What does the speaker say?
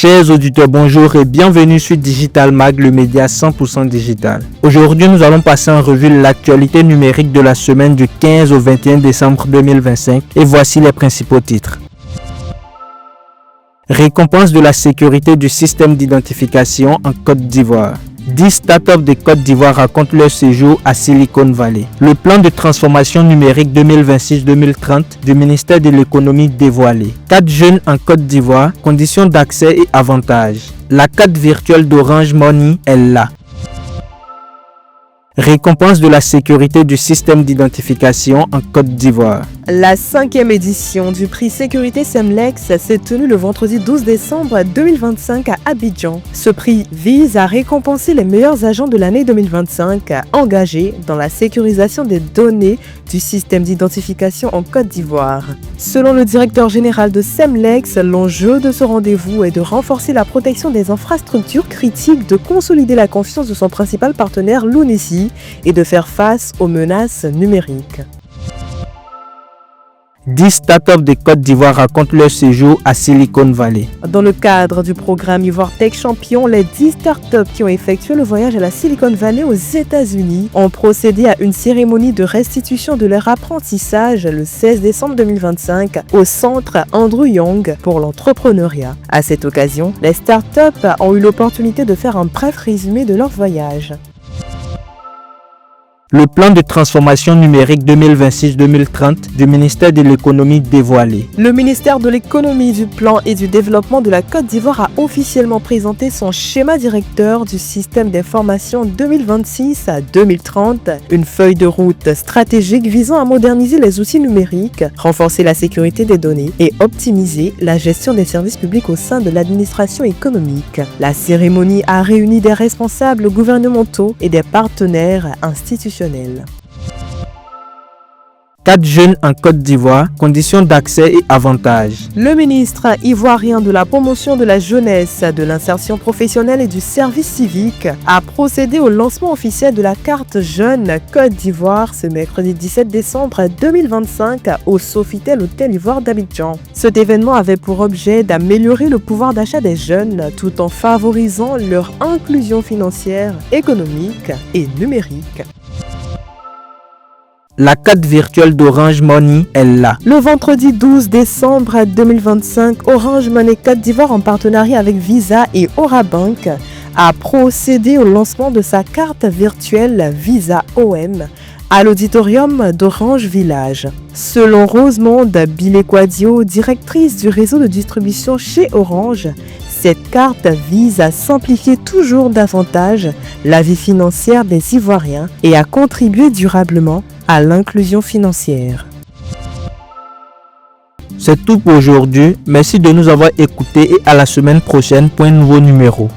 Chers auditeurs, bonjour et bienvenue sur Digital Mag, le média 100% digital. Aujourd'hui, nous allons passer en revue l'actualité numérique de la semaine du 15 au 21 décembre 2025 et voici les principaux titres. Récompense de la sécurité du système d'identification en Côte d'Ivoire. 10 startups de Côte d'Ivoire racontent leur séjour à Silicon Valley. Le plan de transformation numérique 2026-2030 du ministère de l'économie dévoilé. 4 jeunes en Côte d'Ivoire, conditions d'accès et avantages. La carte virtuelle d'Orange Money est là. Récompense de la sécurité du système d'identification en Côte d'Ivoire. La 5e édition du prix Sécurité Semlex s'est tenue le vendredi 12 décembre 2025 à Abidjan. Ce prix vise à récompenser les meilleurs agents de l'année 2025 engagés dans la sécurisation des données du système d'identification en Côte d'Ivoire. Selon le directeur général de Semlex, l'enjeu de ce rendez-vous est de renforcer la protection des infrastructures critiques, de consolider la confiance de son principal partenaire, l'UNESI, et de faire face aux menaces numériques. 10 startups de Côte d'Ivoire racontent leur séjour à Silicon Valley. Dans le cadre du programme Ivoire Tech Champion, les 10 startups qui ont effectué le voyage à la Silicon Valley aux États-Unis ont procédé à une cérémonie de restitution de leur apprentissage le 16 décembre 2025 au centre Andrew Young pour l'entrepreneuriat. À cette occasion, les startups ont eu l'opportunité de faire un bref résumé de leur voyage. Le plan de transformation numérique 2026-2030 du ministère de l'économie dévoilé. Le ministère de l'économie, du plan et du développement de la Côte d'Ivoire a officiellement présenté son schéma directeur du système d'information 2026 à 2030, une feuille de route stratégique visant à moderniser les outils numériques, renforcer la sécurité des données et optimiser la gestion des services publics au sein de l'administration économique. La cérémonie a réuni des responsables gouvernementaux et des partenaires institutionnels. 4 jeunes en Côte d'Ivoire, conditions d'accès et avantages. Le ministre ivoirien de la promotion de la jeunesse, de l'insertion professionnelle et du service civique a procédé au lancement officiel de la carte jeune Côte d'Ivoire ce mercredi 17 décembre 2025 au Sofitel Hôtel Ivoire d'Abidjan. Cet événement avait pour objet d'améliorer le pouvoir d'achat des jeunes tout en favorisant leur inclusion financière, économique et numérique. La carte virtuelle d'Orange Money est là. Le vendredi 12 décembre 2025, Orange Money Côte d'Ivoire, en partenariat avec Visa et Orabank, a procédé au lancement de sa carte virtuelle Visa OM à l'auditorium d'Orange Village. Selon Rosemonde Bilekwadio, directrice du réseau de distribution chez Orange, cette carte vise à simplifier toujours davantage la vie financière des Ivoiriens et à contribuer durablement à l'inclusion financière. C'est tout pour aujourd'hui. Merci de nous avoir écoutés et à la semaine prochaine pour un nouveau numéro.